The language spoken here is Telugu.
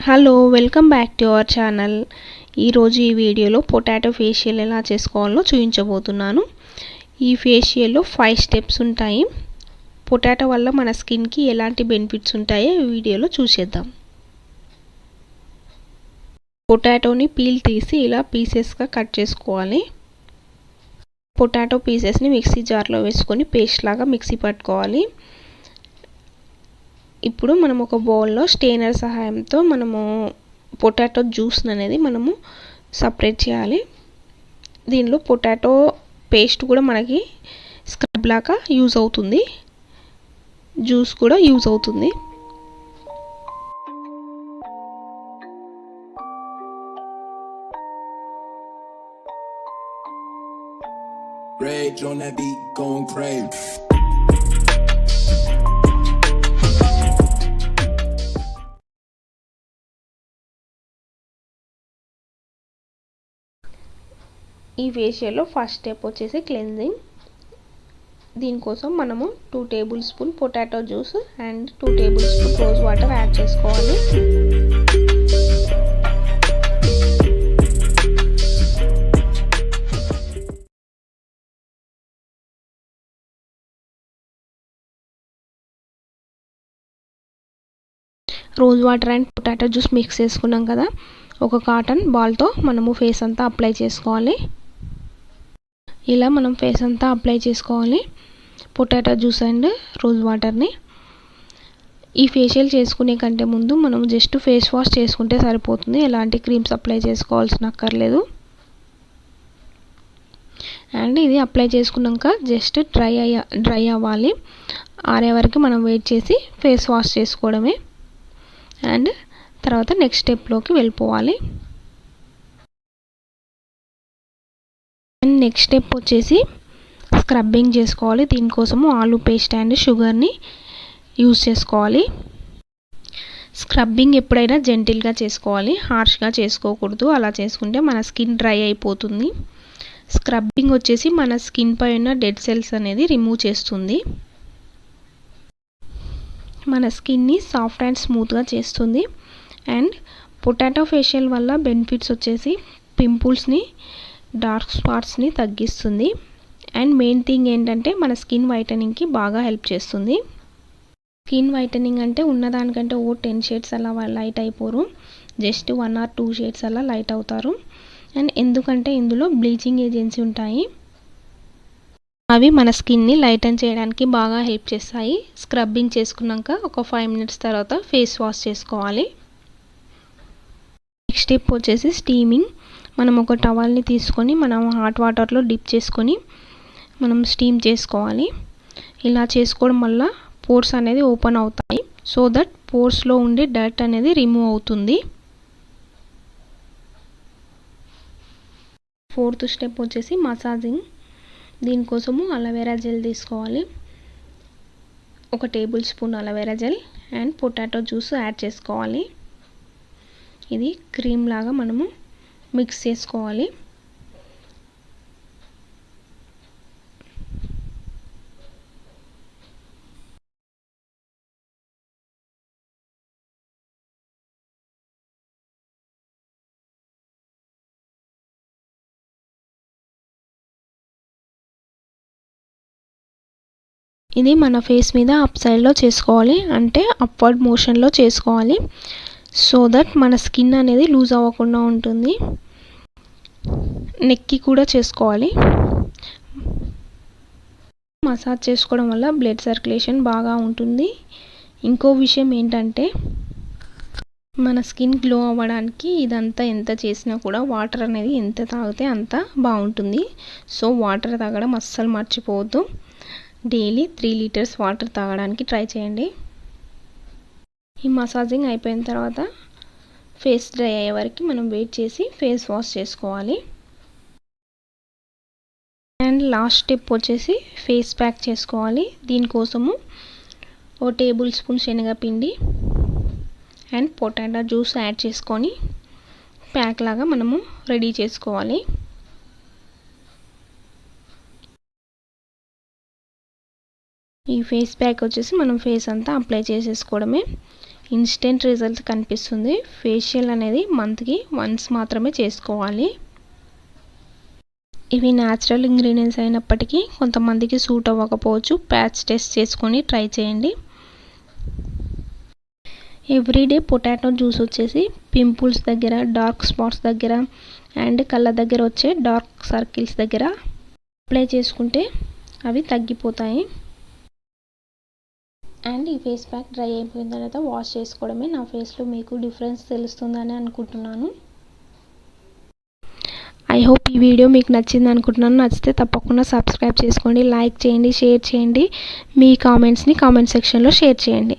Hello welcome back to our channel. ఈరోజు ఈ వీడియోలో పొటాటో ఫేషియల్ ఎలా చేసుకోవాలో చూపించబోతున్నాను. ఈ ఫేషియల్లో 5 స్టెప్స్ ఉంటాయి. పొటాటో వల్ల మన స్కిన్కి ఎలాంటి బెనిఫిట్స్ ఉంటాయో ఈ వీడియోలో చూసేద్దాం. పొటాటోని పీల్ తీసి ఇలా పీసెస్గా కట్ చేసుకోవాలి. పొటాటో పీసెస్ని మిక్సీ జార్లో వేసుకొని పేస్ట్ లాగా మిక్సీ పట్టుకోవాలి. ఇప్పుడు మనం ఒక బౌల్లో స్టెయినర్ సహాయంతో మనము పొటాటో జ్యూస్ అనేది మనము సపరేట్ చేయాలి. దీనిలో పొటాటో పేస్ట్ కూడా మనకి స్క్రబ్ లాగా యూజ్ అవుతుంది, జ్యూస్ కూడా యూజ్ అవుతుంది. Rage on that beat, going crazy. ఈ ఫేషియల్లో ఫస్ట్ స్టెప్ వచ్చేసి క్లెన్జింగ్. దీనికోసం మనము 2 tablespoon potato juice and 2 tablespoon rose water add చేసుకోవాలి. Rose water and potato juice mix చేసుకున్నాం కదా, ఒక కాటన్ బాల్తో మనము ఫేస్ అంతా అప్లై చేసుకోవాలి. ఇలా మనం ఫేస్ అంతా అప్లై చేసుకోవాలి పొటాటో జ్యూస్ అండ్ రోజ్ వాటర్ని. ఈ ఫేషియల్ చేసుకునే కంటే ముందు మనం జస్ట్ ఫేస్ వాష్ చేసుకుంటే సరిపోతుంది, ఎలాంటి క్రీమ్స్ అప్లై చేసుకోవాల్సిన అక్కర్లేదు. అండ్ ఇది అప్లై చేసుకున్నాక జస్ట్ డ్రై అవ్వాలి. ఆరే వరకు మనం వెయిట్ చేసి ఫేస్ వాష్ చేసుకోవడమే. అండ్ తర్వాత నెక్స్ట్ స్టెప్లోకి వెళ్ళిపోవాలి. అండ్ నెక్స్ట్ స్టెప్ వచ్చేసి స్క్రబ్బింగ్ చేసుకోవాలి. దీనికోసము ఆలు పేస్ట్ అండ్ షుగర్ని యూజ్ చేసుకోవాలి. స్క్రబ్బింగ్ ఎప్పుడైనా జెంటిల్గా చేసుకోవాలి, హార్ష్గా చేసుకోకూడదు. అలా చేసుకుంటే మన స్కిన్ డ్రై అయిపోతుంది. స్క్రబ్బింగ్ వచ్చేసి మన స్కిన్ పై ఉన్న డెడ్ సెల్స్ అనేది రిమూవ్ చేస్తుంది, మన స్కిన్ని సాఫ్ట్ అండ్ స్మూత్గా చేస్తుంది. అండ్ పొటాటో ఫేషియల్ వల్ల బెనిఫిట్స్ వచ్చేసి పింపుల్స్ని, డార్క్ స్పాట్స్ని తగ్గిస్తుంది. అండ్ మెయిన్ థింగ్ ఏంటంటే మన స్కిన్ వైటనింగ్కి బాగా హెల్ప్ చేస్తుంది. స్కిన్ వైటనింగ్ అంటే ఉన్నదానికంటే 10 షేడ్స్ అలా లైట్ అయిపోరు, జస్ట్ 1 or 2 షేడ్స్ అలా లైట్ అవుతారు. అండ్ ఎందుకంటే ఇందులో బ్లీచింగ్ ఏజెన్సీ ఉంటాయి, అవి మన స్కిన్ని లైటన్ చేయడానికి బాగా హెల్ప్ చేస్తాయి. స్క్రబ్బింగ్ చేసుకున్నాక ఒక 5 minutes తర్వాత ఫేస్ వాష్ చేసుకోవాలి. నెక్స్ట్ స్టెప్ వచ్చేసి స్టీమింగ్. మనం ఒక టవల్ని తీసుకొని మనం హాట్ వాటర్లో డిప్ చేసుకొని మనం స్టీమ్ చేసుకోవాలి. ఇలా చేసుకోవడం వల్ల పోర్స్ అనేది ఓపెన్ అవుతాయి, సో దట్ పోర్స్లో ఉండే డర్ట్ అనేది రిమూవ్ అవుతుంది. 4th స్టెప్ వచ్చేసి మసాజింగ్. దీనికోసము అలోవెరా జెల్ తీసుకోవాలి. 1 table spoon aloe vera gel and potato juice add చేసుకోవాలి. ఇది క్రీమ్ లాగా మనము మిక్స్ చేసుకోవాలి. ఇది మన ఫేస్ మీద అప్ సైడ్లో చేసుకోవాలి, అంటే అప్వర్డ్ మోషన్లో చేసుకోవాలి, సో దట్ మన స్కిన్ అనేది లూజ్ అవ్వకుండా ఉంటుంది. నెక్కి కూడా చేసుకోవాలి. మసాజ్ చేసుకోవడం వల్ల బ్లడ్ సర్క్యులేషన్ బాగా ఉంటుంది. ఇంకో విషయం ఏంటంటే మన స్కిన్ గ్లో అవ్వడానికి ఇదంతా ఎంత చేసినా కూడా వాటర్ అనేది ఎంత తాగితే అంత బాగుంటుంది. సో వాటర్ తాగడం అస్సలు మర్చిపోవద్దు. డైలీ 3 లీటర్స్ వాటర్ తాగడానికి ట్రై చేయండి. ఈ మసాజింగ్ అయిపోయిన తర్వాత ఫేస్ డ్రై అయ్యే వరకు మనం వెయిట్ చేసి ఫేస్ వాష్ చేసుకోవాలి. అండ్ లాస్ట్ స్టెప్ వచ్చేసి ఫేస్ ప్యాక్ చేసుకోవాలి. దీనికోసము 1 టేబుల్ స్పూన్ శనగపిండి అండ్ పొటాటో జ్యూస్ యాడ్ చేసుకొని ప్యాక్ లాగా మనము రెడీ చేసుకోవాలి. ఈ ఫేస్ ప్యాక్ వచ్చేసి మనం ఫేస్ అంతా అప్లై చేసేసుకోవడమే. ఇన్స్టెంట్ రిజల్ట్ కనిపిస్తుంది. ఫేషియల్ అనేది మంత్కి వన్స్ మాత్రమే చేసుకోవాలి. ఇవి న్యాచురల్ ఇంగ్రీడియంట్స్ అయినప్పటికీ కొంతమందికి సూట్ అవ్వకపోవచ్చు. ప్యాచ్ టెస్ట్ చేసుకొని ట్రై చేయండి. ఎవ్రీడే పొటాటో జ్యూస్ వచ్చేసి పింపుల్స్ దగ్గర, డార్క్ స్పాట్స్ దగ్గర అండ్ కళ్ళ దగ్గర వచ్చే డార్క్ సర్కిల్స్ దగ్గర అప్లై చేసుకుంటే అవి తగ్గిపోతాయి. అండ్ ఈ ఫేస్ ప్యాక్ డ్రై అయిపోయిన తర్వాత వాష్ చేసుకోవడమే. నా ఫేస్లో మీకు డిఫరెన్స్ తెలుస్తుందని అనుకుంటున్నాను. ఐ హోప్ ఈ వీడియో మీకు నచ్చింది అనుకుంటున్నాను. నచ్చితే తప్పకుండా సబ్స్క్రైబ్ చేసుకోండి, లైక్ చేయండి, షేర్ చేయండి. మీ కామెంట్స్ని కామెంట్ సెక్షన్లో షేర్ చేయండి.